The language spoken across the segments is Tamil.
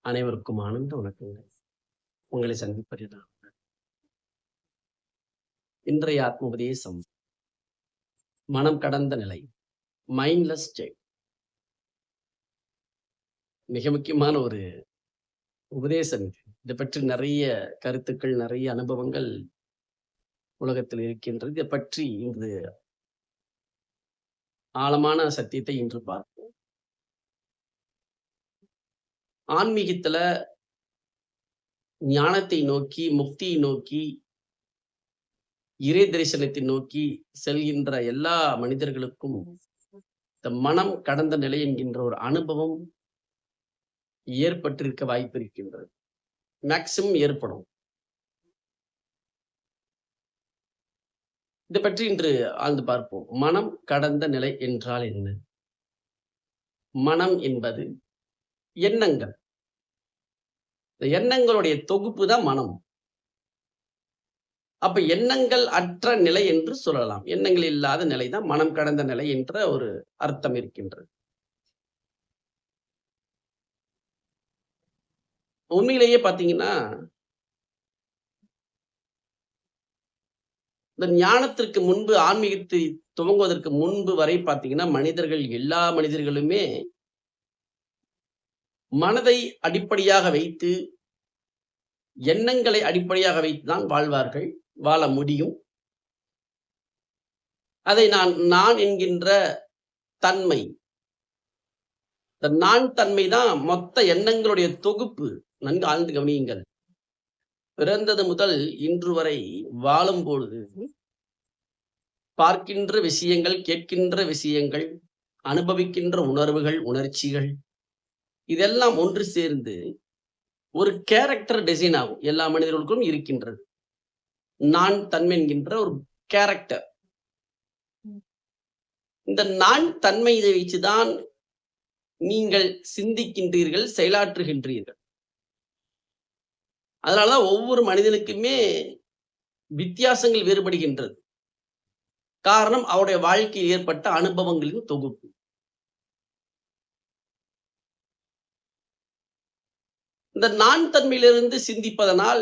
அனைவருக்கும் ஆனந்த வணக்கங்கள். உங்களை சந்திப்பதுதான். இன்றைய ஆத்ம உபதேசம் மனம் கடந்த நிலை, மைண்ட்லெஸ் ஸ்டேட். மிக முக்கியமான ஒரு உபதேசம் இது. இதை பற்றி நிறைய கருத்துக்கள், நிறைய அனுபவங்கள் உலகத்தில் இருக்கின்றது. இதை பற்றி இன்று ஆழமான சத்தியத்தை இன்று பார்ப்போம். ஆன்மீகத்துல ஞானத்தை நோக்கி, முக்தியை நோக்கி, இறை தரிசனத்தை நோக்கி செல்கின்ற எல்லா மனிதர்களுக்கும் இந்த மனம் கடந்த நிலை என்கின்ற ஒரு அனுபவம் ஏற்பட்டிருக்க வாய்ப்பு இருக்கின்றது. மேக்சிமம் ஏற்படும். இதை பற்றி இன்று ஆழ்ந்து பார்ப்போம். மனம் கடந்த நிலை என்றால் என்ன? மனம் என்பது எண்ணங்கள். இந்த எண்ணங்களுடைய தொகுப்பு தான் மனம். அப்ப எண்ணங்கள் அற்ற நிலை என்று சொல்லலாம். எண்ணங்கள் இல்லாத நிலை தான் மனம் கடந்த நிலை என்ற ஒரு அர்த்தம் இருக்கின்றது. உண்மையிலேயே பாத்தீங்கன்னா, இந்த ஞானத்திற்கு முன்பு, ஆன்மீகத்தை துவங்குவதற்கு முன்பு வரை பாத்தீங்கன்னா, எல்லா மனிதர்களுமே மனதை அடிப்படையாக வைத்து, எண்ணங்களை அடிப்படையாக வைத்துதான் வாழ்வார்கள், வாழ முடியும். அதை நான் என்கின்ற தன்மை, இந்த நான் தன்மை தான் மொத்த எண்ணங்களுடைய தொகுப்பு. நன்கு ஆழ்ந்து கவனியுங்கள். பிறந்தது முதல் இன்று வரை வாழும் பொழுது பார்க்கின்ற விஷயங்கள், கேட்கின்ற விஷயங்கள், அனுபவிக்கின்ற உணர்வுகள், உணர்ச்சிகள், இதெல்லாம் ஒன்று சேர்ந்து ஒரு கேரக்டர் டிசைன் ஆகும். எல்லா மனிதர்களுக்கும் இருக்கின்றது நான் தன்மை என்கின்ற ஒரு கேரக்டர். இந்த நான் தன்மையை வைத்துதான் நீங்கள் சிந்திக்கின்றீர்கள், செயலாற்றுகின்றீர்கள். அதனாலதான் ஒவ்வொரு மனிதனுக்குமே வித்தியாசங்கள் வேறுபடுகின்றது. காரணம் அவருடைய வாழ்க்கையில் ஏற்பட்ட அனுபவங்களின் தொகுப்பு. இந்த நான் தன்மையிலிருந்து சிந்திப்பதனால்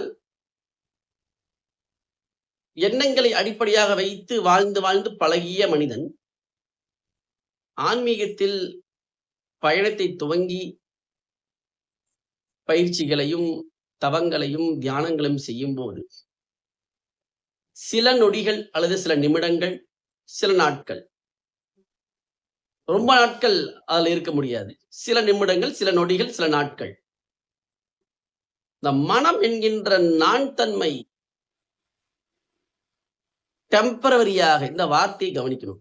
எண்ணங்களை அடிப்படையாக வைத்து வாழ்ந்து வாழ்ந்து பழகிய மனிதன் ஆன்மீகத்தில் பயணத்தை துவங்கி பயிற்சிகளையும் தவங்களையும் தியானங்களையும் செய்யும் போது சில நொடிகள் அல்லது சில நிமிடங்கள், சில நாட்கள், ரொம்ப நாட்கள் அதில் இருக்க முடியாது. சில நிமிடங்கள், சில நொடிகள், சில நாட்கள், இந்த மனம் என்கின்ற நான் தன்மை டெம்பரவரியாக, இந்த வார்த்தையை கவனிக்கணும்,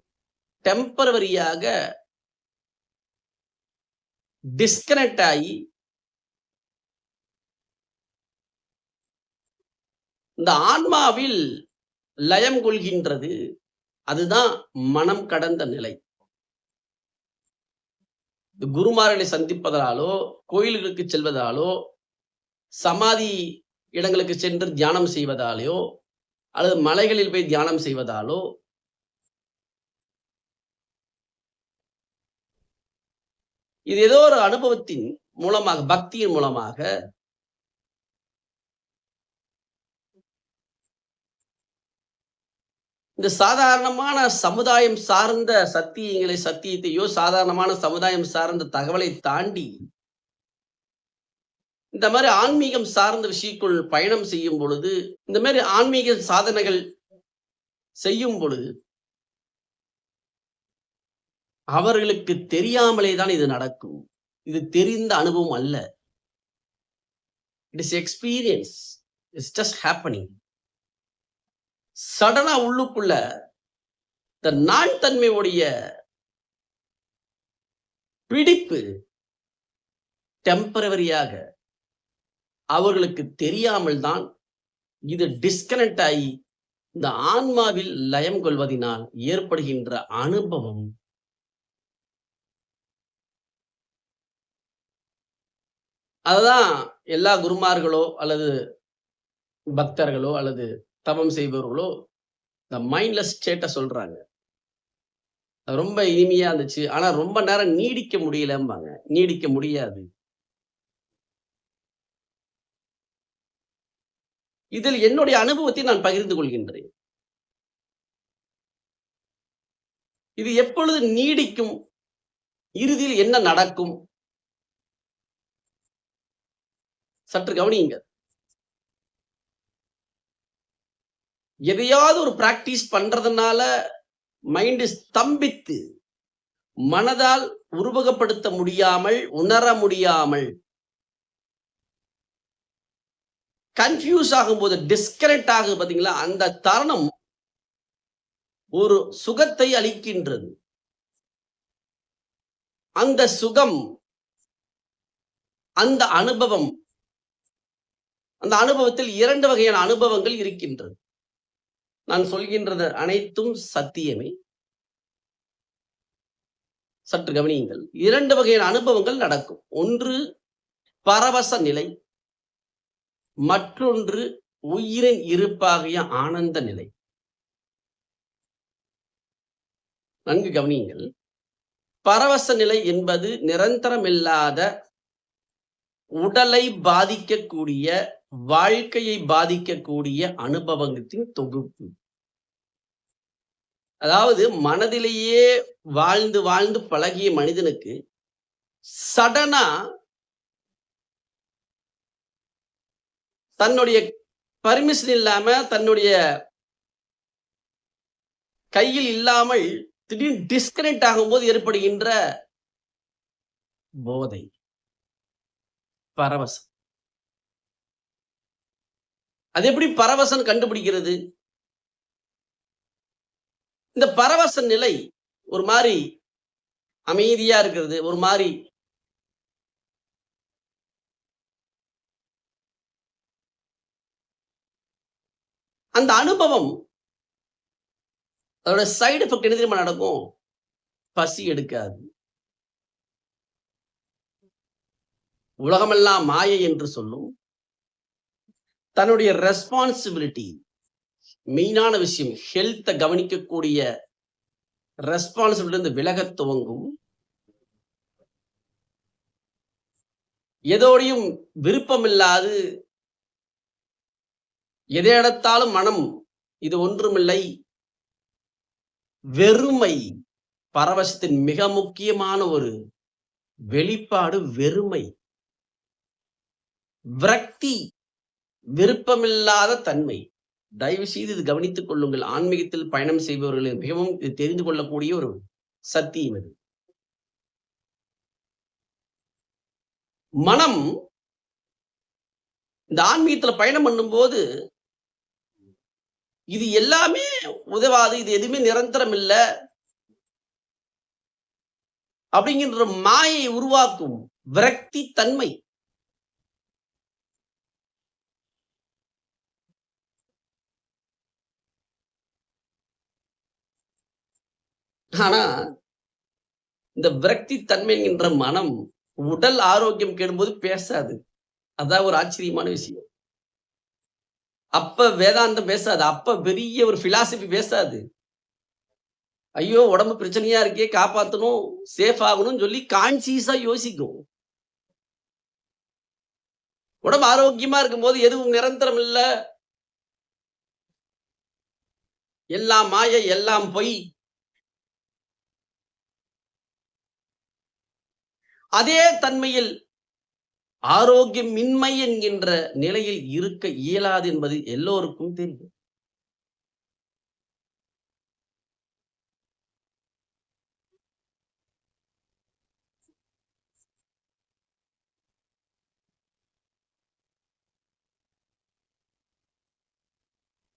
டெம்பரவரியாக டிஸ்கனெக்ட் ஆகி இந்த ஆன்மாவில் லயம் கொள்கின்றது. அதுதான் மனம் கடந்த நிலை. குருமார்களை சந்திப்பதாலோ, கோயில்களுக்கு செல்வதாலோ, சமாதி இடங்களுக்கு சென்று தியானம் செய்வதாலோ, அல்லது மலைகளில் போய் தியானம் செய்வதாலோ, இது ஏதோ ஒரு அனுபவத்தின் மூலமாக, பக்தியின் மூலமாக இந்த சாதாரணமான சமுதாயம் சார்ந்த சத்தியத்தையோ, சாதாரணமான சமுதாயம் சார்ந்த தகவலை தாண்டி இந்த மாதிரி ஆன்மீகம் சார்ந்த விஷயக்குள் பயணம் செய்யும் பொழுது, இந்த மாதிரி ஆன்மீக சாதனைகள் செய்யும் பொழுது அவர்களுக்கு தெரியாமலே தான் இது நடக்கும். இது தெரிந்த அனுபவம் அல்ல. It is experience. It's just happening. சடனா உள்ளுக்குள்ள இந்த நான் தன்மையுடைய பிடிப்பு டெம்பரவரியாக அவர்களுக்கு தெரியாமல் தான் இது டிஸ்கனெக்ட் ஆகி இந்த ஆன்மாவில் லயம் கொள்வதனால் ஏற்படுகின்ற அனுபவம் அதுதான் எல்லா குருமார்களோ அல்லது பக்தர்களோ அல்லது தவம் செய்பவர்களோ இந்த மைண்ட்லெஸ் ஸ்டேட்டை சொல்றாங்க. அது ரொம்ப இனிமையா இருந்துச்சு, ஆனா ரொம்ப நேரம் நீடிக்க முடியலம்பாங்க. நீடிக்க முடியாது. இதில் என்னுடைய அனுபவத்தை நான் பகிர்ந்து கொள்கின்றேன். இது எப்பொழுது நீடிக்கும்? இறுதியில் என்ன நடக்கும்? சற்று கவனியுங்கள். எதையாவது ஒரு பிராக்டிஸ் பண்றதுனால மைண்ட் ஸ்தம்பித்து, மனதால் உருவகப்படுத்த முடியாமல், உணர முடியாமல், கன்ஃபியூஸ் ஆகும்போது, டிஸ்கனெக்ட் ஆகுது பாத்தீங்களா? அந்த தருணம் ஒரு சுகத்தை அளிக்கின்றது. அந்த சுகம், அந்த அனுபவம், அந்த அனுபவத்தில் 2 வகையான அனுபவங்கள் இருக்கின்றது. நான் சொல்கின்றது அனைத்தும் சத்தியமே. சற்று கவனியுங்கள். 2 வகையான அனுபவங்கள் நடக்கும். ஒன்று பரவச நிலை, மற்றொன்று உயிரின் இருப்பாகிய ஆனந்த நிலை. நன்கு கவனியுங்கள். பரவச நிலை என்பது நிரந்தரமில்லாத, உடலை பாதிக்கக்கூடிய, வாழ்க்கையை பாதிக்கக்கூடிய அனுபவத்தின் தொகுப்பு. அதாவது மனதிலேயே வாழ்ந்து வாழ்ந்து பழகிய மனிதனுக்கு சடனா தன்னுடைய பர்மிஷன் இல்லாம, தன்னுடைய கையில் இல்லாமல் திடீர்னு டிஸ்கனெக்ட் ஆகும்போது ஏற்படுகின்ற போதை, பரவசம். அது எப்படி பரவசம் கண்டுபிடிக்கிறது? இந்த பரவச நிலை ஒரு மாதிரி அமைதியா இருக்கிறது, ஒரு மாதிரி அந்த அனுபவம், அதோட சைடு எஃபெக்ட் என்ன தெரியுமா நடக்கும்? பசி எடுக்காது. உலகமெல்லாம் மாயை என்று சொல்லும். தன்னுடைய ரெஸ்பான்சிபிலிட்டி, மெயினான விஷயம், ஹெல்த்த கவனிக்கக்கூடிய ரெஸ்பான்சிபிலிட்டி இருந்து விலகத் துவங்கும். எதோடையும் விருப்பமில்லாது, எதை எடுத்தாலும் மனம் இது ஒன்றுமில்லை, வெறுமை. பரவசத்தின் மிக முக்கியமான ஒரு வெளிப்பாடு வெறுமை, விரக்தி, விருப்பமில்லாத தன்மை. தயவு செய்து இது கவனித்துக் கொள்ளுங்கள். ஆன்மீகத்தில் பயணம் செய்பவர்கள் மிகவும் இது தெரிந்து கொள்ளக்கூடிய ஒரு சத்தியம் இது. மனம் இந்த ஆன்மீகத்துல பயணம் பண்ணும்போது இது எல்லாமே உதவாது, இது எதுவுமே நிரந்தரம் இல்ல அப்படிங்கின்ற மாயை உருவாக்கும் விரக்தி தன்மை. ஆனா இந்த விரக்தி தன்மை என்கின்ற மனம் உடல் ஆரோக்கியம் கெடும்போது பேசாது. அதான் ஒரு ஆச்சரியமான விஷயம். அப்ப வேதாந்தம் பேசாது, அப்ப பெரிய ஒரு பிலாசபி பேசாது. ஐயோ உடம்பு பிரச்சனையா இருக்கே, காப்பாத்தணும், சேஃப் ஆகணும்னு சொல்லி கான்சியஸா யோசிக்கும். உடம்பு ஆரோக்கியமா இருக்கும்போது எதுவும் நிரந்தரம் இல்ல, எல்லாம் மாயை, எல்லாம் பொய். அதே தன்மையில் ஆரோக்கியமின்மை என்கின்ற நிலையில் இருக்க இயலாது என்பது எல்லோருக்கும் தெரியும்.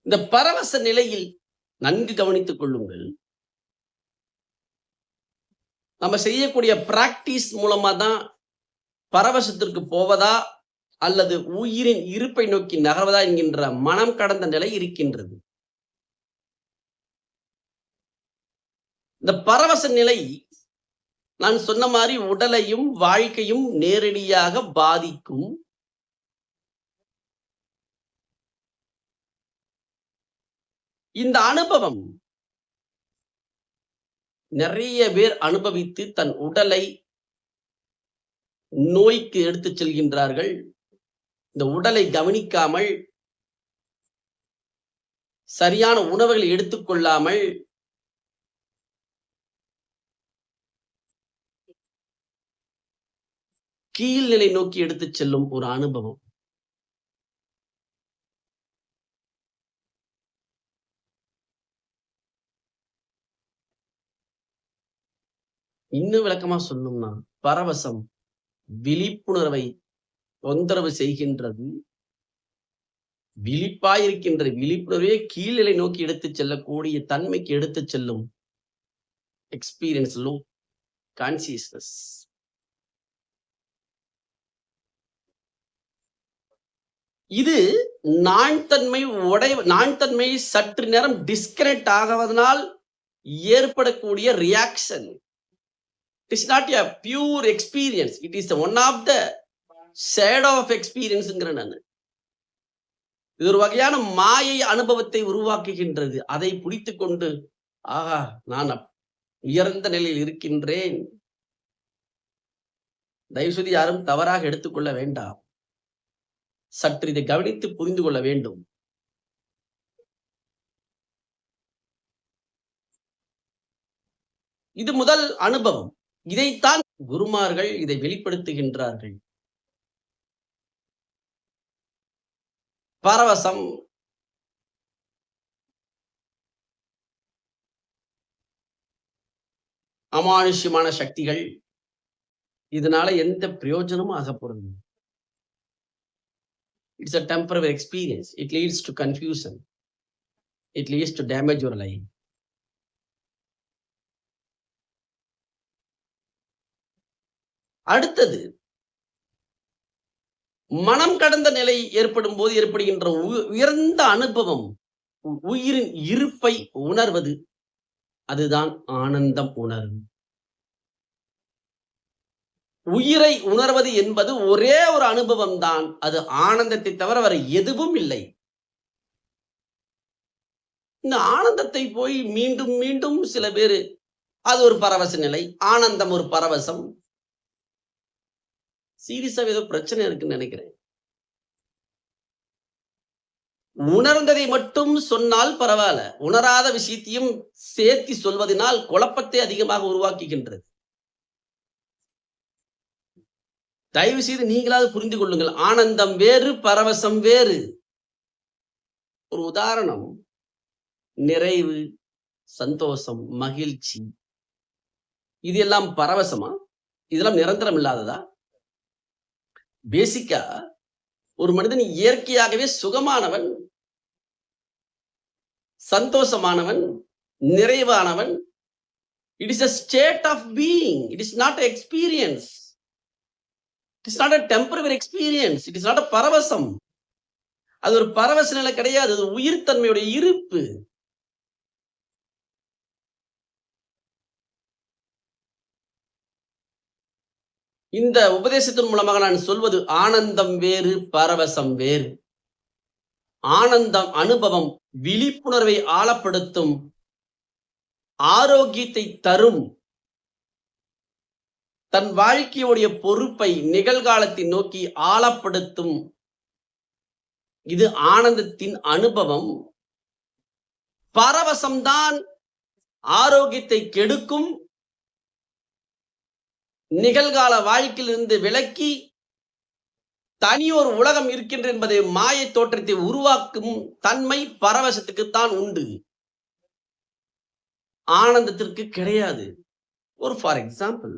இந்த பரவச நிலையில் நன்கு கவனித்துக் கொள்ளுங்கள். நம்ம செய்யக்கூடிய பிராக்டிஸ் மூலமா தான் பரவசத்திற்கு போவதா அல்லது உயிரின் இருப்பை நோக்கி நகர்வதா என்கின்ற மனம் கடந்த நிலை இருக்கின்றது. இந்த பரவச நிலை நான் சொன்ன மாதிரி உடலையும் வாழ்க்கையும் நேரடியாக பாதிக்கும். இந்த அனுபவம் நிறைய பேர் அனுபவித்து தன் உடலை நோய்க்கு எடுத்துச் செல்கின்றார்கள். இந்த உடலை கவனிக்காமல் சரியான உணவுகளை எடுத்துக்கொள்ளாமல் கீழ்நிலை நோக்கி எடுத்துச் செல்லும் ஒரு அனுபவம். இன்னும் விளக்கமா சொல்லணும்னா, பரவசம் விழிப்புணர்வை தொந்தரவு செய்கின்றது. விழிப்பாயிருக்கின்ற விழிப்புணர்வே கீழ்நிலை நோக்கி எடுத்துச் செல்லக்கூடிய தன்மைக்கு எடுத்துச் செல்லும். Experience low consciousness. இது நான் தன்மை சற்று நேரம் டிஸ்கனெக்ட் ஆகுவதனால் ஏற்படக்கூடிய reaction. It is not a pure experience. It is one of the shadow of experience. இது ஒரு வகையான மாயை அனுபவத்தை உருவாக்குகின்றது. அதை பிடித்துக் கொண்டு ஆஹா நான் உயர்ந்த நிலையில் இருக்கின்றேன். தயவு செய்து யாரும் தவறாக எடுத்துக்கொள்ள வேண்டாம். சற்று இதை கவனித்து புரிந்து கொள்ள வேண்டும். இது முதல் அனுபவம். இதைத்தான் குருமார்கள் இதை வெளிப்படுத்துகின்றார்கள். பரவசம் அமானுஷ்யமான சக்திகள், இதனால எந்த பிரயோஜனமும் ஆகப்போறது. It's a temporary experience. It leads to confusion. It leads to damage your life. அடுத்தது மனம் கடந்த நிலை ஏற்படும் போது ஏற்படுகின்ற உயர்ந்த அனுபவம், உயிரின் இருப்பை உணர்வது, அதுதான் ஆனந்தம் உணர்வு. உயிரை உணர்வது என்பது ஒரே ஒரு அனுபவம் தான். அது ஆனந்தத்தை தவிர வேற எதுவும் இல்லை. இந்த ஆனந்தத்தை போய் மீண்டும் மீண்டும் சில பேரு அது ஒரு பரவச நிலை, ஆனந்தம் ஒரு பரவசம். சீரியஸா ஏதோ பிரச்சனை இருக்குன்னு நினைக்கிறேன். உணர்ந்ததை மட்டும் சொன்னால் பரவாயில்ல, உணராத விஷயத்தையும் சேர்த்து சொல்வதனால் குழப்பத்தை அதிகமாக உருவாக்குகின்றது. தயவு செய்து நீங்களாவது புரிந்து கொள்ளுங்கள். ஆனந்தம் வேறு, பரவசம் வேறு. ஒரு உதாரணம், நிறைவு, சந்தோஷம், மகிழ்ச்சி, இது எல்லாம் பரவசமா? இதெல்லாம் நிரந்தரம் இல்லாததா? பேசிக்கா ஒரு மனிதன் இயற்கையாகவே சுகமானவன், சந்தோஷமானவன், நிறைவானவன். It is a state of being. It is not an experience. It is not a temporary experience. It is not a பரவசம். அது ஒரு பரவச நிலை கிடையாது. அது உயிர் தன்மையுடைய இருப்பு. இந்த உபதேசத்தின் மூலமாக நான் சொல்வது ஆனந்தம் வேறு, பரவசம் வேறு. ஆனந்தம் அனுபவம் விழிப்புணர்வை ஆழப்படுத்தும், ஆரோக்கியத்தை தரும், தன் வாழ்க்கையுடைய பொறுப்பை நிகழ்காலத்தை நோக்கி ஆழப்படுத்தும். இது ஆனந்தத்தின் அனுபவம். பரவசம்தான் ஆரோக்கியத்தை கெடுக்கும், நிகழ்கால வாழ்க்கையிலிருந்து விலக்கி தனியொரு உலகம் இருக்கின்ற என்பதை மாய தோற்றத்தை உருவாக்கும் தன்மை பரவசத்துக்குத்தான் உண்டு, ஆனந்தத்திற்கு கிடையாது. ஒரு ஃபார் எக்ஸாம்பிள்,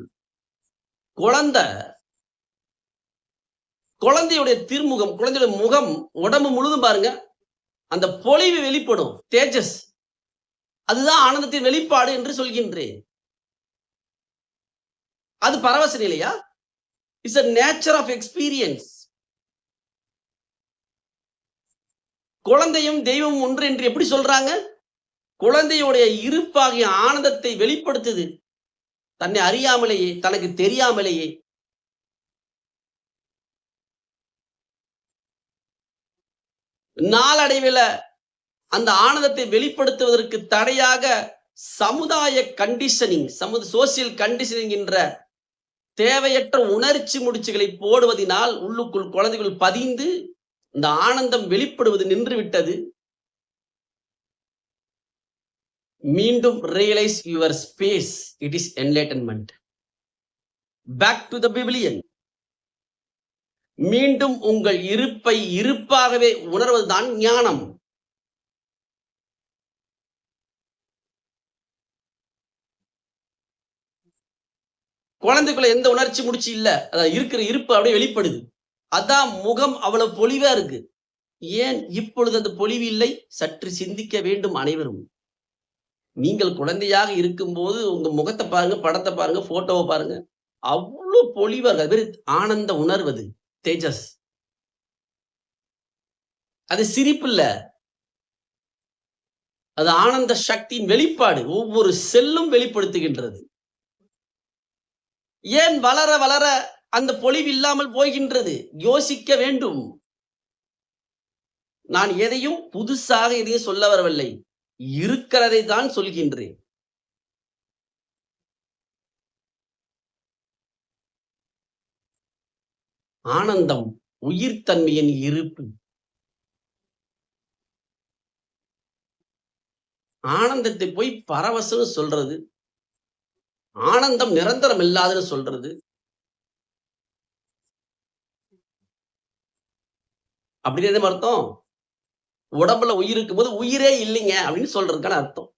குழந்தையுடைய திருமுகம், குழந்தையுடைய முகம், உடம்பு முழுதும் பாருங்க, அந்த பொலிவு வெளிப்படும், தேஜஸ், அதுதான் ஆனந்தத்தின் வெளிப்பாடு என்று சொல்கின்றேன். அது பரவச நிலையா? It's a nature of experience. குழந்தையும் தெய்வம் ஒன்று என்று எப்படி சொல்றாங்க? குழந்தையுடைய இருப்பாகிய ஆனந்தத்தை வெளிப்படுத்துது, தன்னை அறியாமலேயே, தனக்கு தெரியாமலேயே. நாளடைவில் அந்த ஆனந்தத்தை வெளிப்படுத்துவதற்கு தடையாக சமுதாய கண்டிஷனிங், சோசியல் கண்டிஷனிங் என்ற தேவையற்ற உணர்ச்சி முடிச்சுகளை போடுவதனால் உள்ளுக்குள் குழந்தைகள் பதிந்து இந்த ஆனந்தம் வெளிப்படுவது நின்று விட்டது. மீண்டும் realise your space. It is enlightenment. Back to the பிபிலியன். மீண்டும் உங்கள் இருப்பை இருப்பாகவே உணர்வதுதான் ஞானம். குழந்தைக்குள்ள எந்த உணர்ச்சி முடிச்சு இல்ல. அதான் இருக்கிற இருப்பு அப்படியே வெளிப்படுது. அதான் முகம் அவ்வளவு பொலிவா இருக்கு. ஏன் இப்பொழுது அந்த பொலிவு இல்லை? சற்று சிந்திக்க வேண்டும் அனைவரும். நீங்கள் குழந்தையாக இருக்கும்போது உங்க முகத்தை பாருங்க, படத்தை பாருங்க, போட்டோவை பாருங்க. அவ்வளவு பொலிவா இருக்கு. அது பேரு ஆனந்த உணர்வு. அது தேஜஸ். அது சிரிப்பு இல்ல. அது ஆனந்த சக்தியின் வெளிப்பாடு. ஒவ்வொரு செல்லும் வெளிப்படுத்துகின்றது. ஏன் வளர வளர அந்த பொலிவு இல்லாமல் போகின்றது? யோசிக்க வேண்டும். நான் எதையும் புதுசாக எதையும் சொல்ல வரவில்லை. இருக்கிறதை தான் சொல்கின்றேன். ஆனந்தம் உயிர்த்தன்மையின் இருப்பு. ஆனந்தத்தை போய் பரவசம் சொல்றது, ஆனந்தம் நிரந்தரம் இல்லாதுன்னு சொல்றது, அப்படின்னு எதுவும் அர்த்தம்? உடம்புல உயிர் இருக்கும்போது உயிரே இல்லைங்க அப்படின்னு சொல்றதுக்கான அர்த்தம்.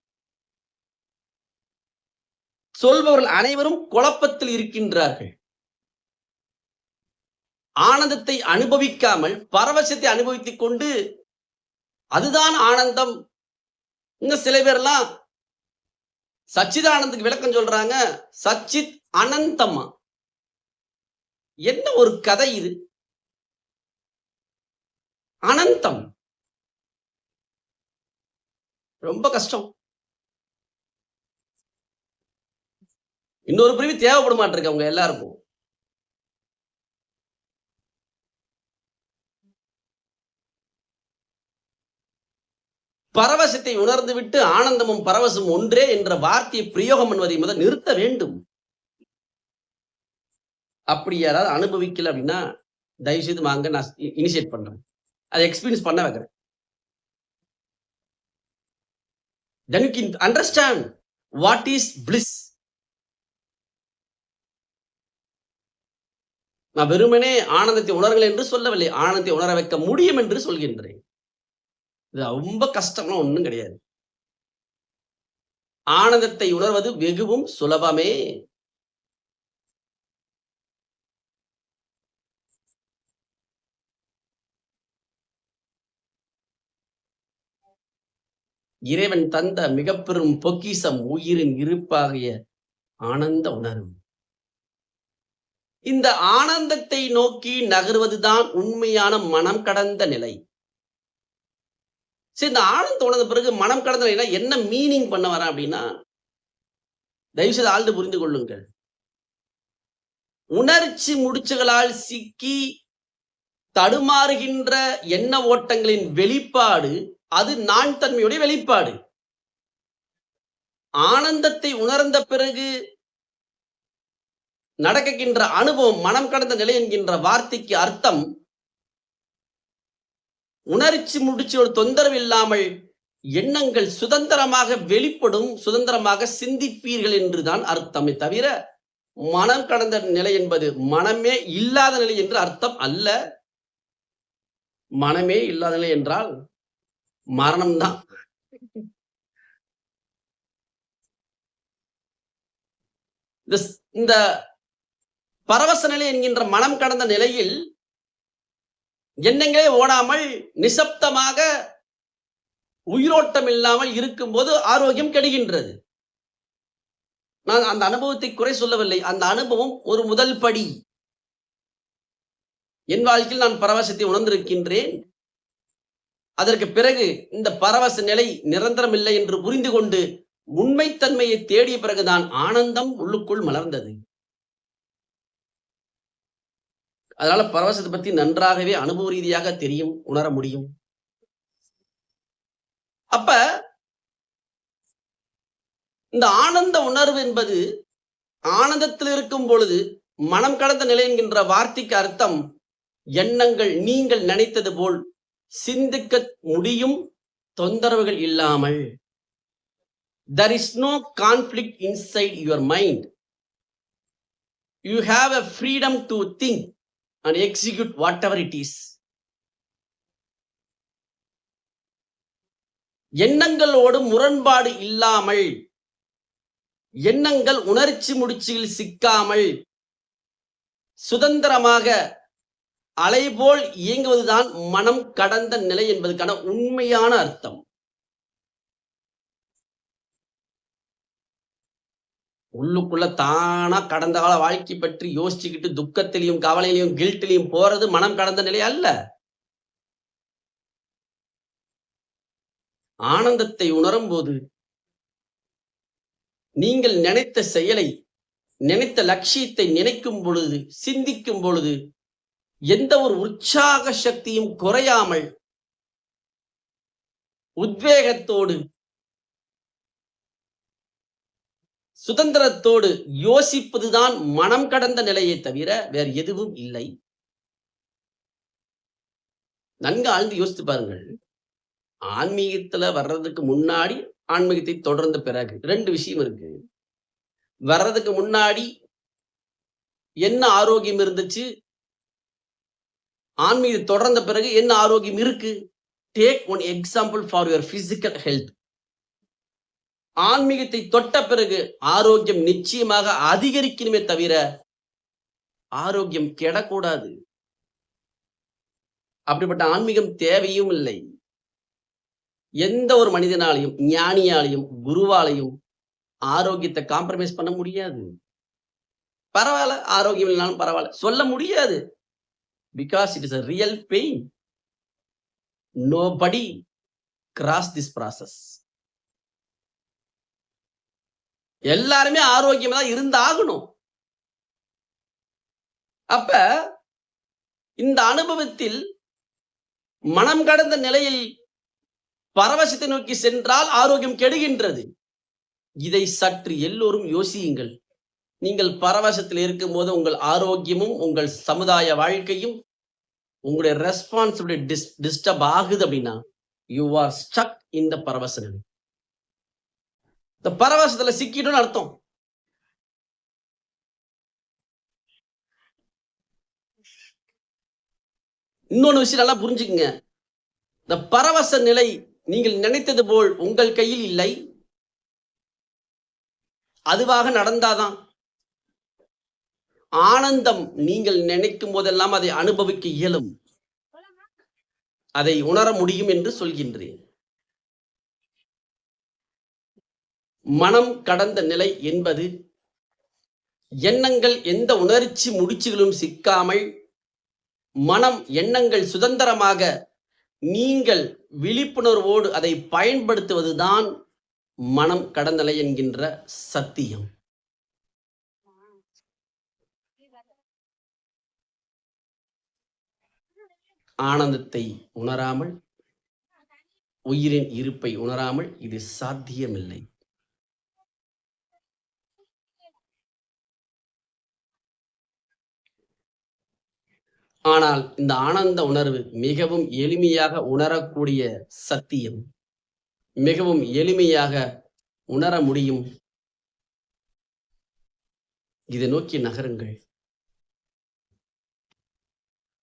சொல்பவர்கள் அனைவரும் குழப்பத்தில் இருக்கின்றார்கள். ஆனந்தத்தை அனுபவிக்காமல் பரவசத்தை அனுபவித்துக் கொண்டு அதுதான் ஆனந்தம். இன்னும் சில பேர்லாம் சச்சிதானந்துக்கு விளக்கம் சொல்றாங்க. சச்சித் அனந்தமா. என்ன ஒரு கதை இது? அனந்தம் ரொம்ப கஷ்டம். இன்னொரு பிரிவு தேவைப்பட மாட்டிருக்கு அவங்க எல்லாருக்கும். பரவசத்தை உணர்ந்து விட்டு ஆனந்தமும் பரவசம் ஒன்றே என்ற வார்த்தையை பிரயோகம் பண்ணுவதை முதல் நிறுத்த வேண்டும். அப்படி யாராவது அனுபவிக்கல அப்படின்னா தயவு செய்து வாங்க, நான் இனிஷியேட் பண்றேன். அதை எக்ஸ்பீரியன்ஸ் பண்ண வைக்கிறேன். Then you can understand what is bliss. நான் வெறுமனே ஆனந்தத்தை உணர்கள் என்று சொல்லவில்லை. ஆனந்தத்தை உணர வைக்க முடியும் என்று சொல்கின்றேன். இது ரொம்ப கஷ்டம்லாம் ஒண்ணும் கிடையாது. ஆனந்தத்தை உணர்வது வெகுவும் சுலபமே. இறைவன் தந்த மிக பெரும் பொக்கிஷம் உயிரின் இருப்பாகிய ஆனந்த உணர்வு. இந்த ஆனந்தத்தை நோக்கி நகர்வதுதான் உண்மையான மனம் கடந்த நிலை. சரி, இந்த ஆனந்தம் உணர்ந்த பிறகு மனம் கடந்த நிலை என்ன மீனிங் பண்ண வரேன் அப்படின்னா, தயவு செய்து ஆழ்ந்து புரிந்து கொள்ளுங்கள். உணர்ச்சி முடிச்சுகளால் சிக்கி தடுமாறுகின்ற எண்ண ஓட்டங்களின் வெளிப்பாடு அது நான் தன்மையுடைய வெளிப்பாடு. ஆனந்தத்தை உணர்ந்த பிறகு நடக்கின்ற அனுபவம் மனம் கடந்த நிலை என்கின்ற வார்த்தைக்கு அர்த்தம் உணர்ச்சி முடிச்சோடு தொந்தரவு இல்லாமல் எண்ணங்கள் சுதந்திரமாக வெளிப்படும், சுதந்திரமாக சிந்திப்பீர்கள் என்றுதான் அர்த்தமே தவிர மனம் கடந்த நிலை என்பது மனமே இல்லாத நிலை என்று அர்த்தம் அல்ல. மனமே இல்லாத நிலை என்றால் மரணம்தான். இந்த பரவச நிலை என்கின்ற மனம் கடந்த நிலையில் எண்ணங்களே ஓடாமல் நிசப்தமாக உயிரோட்டம் இல்லாமல் இருக்கும்போது ஆரோக்கியம் கெடுகின்றது. நான் அந்த அனுபவத்தை குறை சொல்லவில்லை. அந்த அனுபவம் ஒரு முதல் படி. என் வாழ்க்கையில் நான் பரவசத்தை உணர்ந்திருக்கின்றேன். அதற்கு பிறகு இந்த பரவச நிலை நிரந்தரம் இல்லை என்று புரிந்து கொண்டு உண்மைத்தன்மையை தேடிய பிறகுதான் ஆனந்தம் உள்ளுக்குள் மலர்ந்தது. அதனால பரவசத்தை பத்தி நன்றாகவே அனுபவ ரீதியாக தெரியும், உணர முடியும். அப்ப இந்த ஆனந்த உணர்வு என்பது ஆனந்தத்தில் இருக்கும் பொழுது மனம் கடந்த நிலை என்கின்ற வார்த்தைக்கு அர்த்தம் எண்ணங்கள் நீங்கள் நினைத்தது போல் சிந்திக்க முடியும், தொந்தரவுகள் இல்லாமல். There is no conflict inside your mind. You have a freedom to think and execute whatever it is. எண்ணங்களோடு முரண்பாடு இல்லாமல், எண்ணங்கள் உணர்ச்சி முடிச்சில் சிக்காமல் சுதந்திரமாக அலைபோல் இயங்குவதுதான் மனம் கடந்த நிலை என்பதற்கான உண்மையான அர்த்தம். உள்ளுக்குள்ள தானா கடந்த கால வாழ்க்கை பற்றி யோசிச்சுக்கிட்டு துக்கத்திலையும் கவலையிலையும் கில்ட்டிலையும் போறது மனம் கடந்த நிலை அல்ல. ஆனந்தத்தை உணரும் போது நீங்கள் நினைத்த செயலை, நினைத்த லட்சியத்தை நினைக்கும் பொழுது, சிந்திக்கும் பொழுது எந்த ஒரு உற்சாக சக்தியும் குறையாமல் உத்வேகத்தோடு சுதந்திரத்தோடு யோசிப்பதுதான் மனம் கடந்த நிலையை தவிர வேறு எதுவும் இல்லை. நன்கு ஆழ்ந்து யோசித்து பாருங்கள். ஆன்மீகத்துல வர்றதுக்கு முன்னாடி, ஆன்மீகத்தை தொடர்ந்த பிறகு 2 விஷயம் இருக்கு. வர்றதுக்கு முன்னாடி என்ன ஆரோக்கியம் இருந்துச்சு, ஆன்மீகத்தை தொடர்ந்த பிறகு என்ன ஆரோக்கியம் இருக்கு. Take one example for your physical health. ஆன்மீகத்தை தொட்ட பிறகு ஆரோக்கியம் நிச்சயமாக அதிகரிக்கணுமே தவிர ஆரோக்கியம் கெடக்கூடாது. அப்படிப்பட்ட ஆன்மீகம் தேவையும் இல்லை. எந்த ஒரு மனிதனாலையும், ஞானியாலையும், குருவாலையும் ஆரோக்கியத்தை காம்ப்ரமைஸ் பண்ண முடியாது. பரவாயில்ல, ஆரோக்கியம் இல்லைனாலும் பரவாயில்ல சொல்ல முடியாது. Because it is a real pain. Nobody cross this process. எல்லாருமே ஆரோக்கியமா தான் இருந்தாகணும். அப்ப இந்த அனுபவத்தில் மனம் கடந்த நிலையில் பரவசத்தை நோக்கி சென்றால் ஆரோக்கியம் கெடுகின்றது. இதை சற்று எல்லோரும் யோசியுங்கள். நீங்கள் பரவசத்தில் இருக்கும் போது உங்கள் ஆரோக்கியமும் உங்கள் சமுதாய வாழ்க்கையும் உங்களுடைய ரெஸ்பான்சிபிலிட்டி டிஸ்டர்ப் ஆகுது அப்படின்னா யூ ஆர் ஸ்டக் இன் த பரவச நிலை. இந்த பரவசத்துல சிக்கிடும் அர்த்தம். இன்னொன்னு விஷயம் நல்லா புரிஞ்சுக்குங்க. இந்த பரவச நிலை நீங்கள் நினைத்தது போல் உங்கள் கையில் இல்லை. அதுவாக நடந்தாதான். ஆனந்தம் நீங்கள் நினைக்கும் போதெல்லாம் அதை அனுபவிக்க இயலும், அதை உணர முடியும் என்று சொல்கின்றேன். மனம் கடந்த நிலை என்பது எண்ணங்கள் எந்த உணர்ச்சி முடிச்சுகளும் சிக்காமல், மனம் எண்ணங்கள் சுதந்திரமாக நீங்கள் விழிப்புணர்வோடு அதை பயன்படுத்துவதுதான் மனம் கடந்த நிலை என்கின்ற சத்தியம். ஆனந்தத்தை உணராமல், உயிரின் இருப்பை உணராமல் இது சாத்தியமில்லை. ஆனால் இந்த ஆனந்த உணர்வு மிகவும் எளிமையாக உணரக்கூடிய சத்தியம். மிகவும் எளிமையாக உணர முடியும். இதை நோக்கி நகருங்கள்.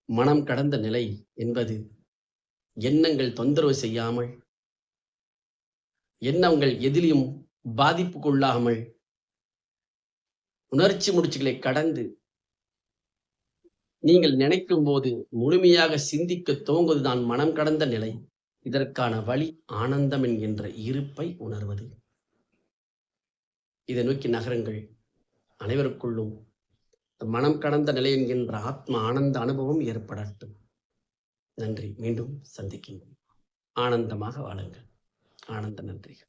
மனம் கடந்த நிலை என்பது எண்ணங்கள் தொந்தரவு செய்யாமல், எண்ணங்கள் எதிலும் பாதிப்புக்குள்ளாமல், உணர்ச்சி முடிச்சுகளை கடந்து நீங்கள் நினைக்கும் போது முழுமையாக சிந்திக்க துவங்குவதுதான் மனம் கடந்த நிலை. இதற்கான வழி ஆனந்தம் என்கின்ற இருப்பை உணர்வது. இதை நோக்கி நகருங்கள். அனைவருக்குள்ளும் மனம் கடந்த நிலை என்கின்ற ஆத்ம ஆனந்த அனுபவம் ஏற்படட்டும். நன்றி. மீண்டும் சந்திக்கின்றோம். ஆனந்தமாக வாழுங்கள். ஆனந்த நன்றிகள்.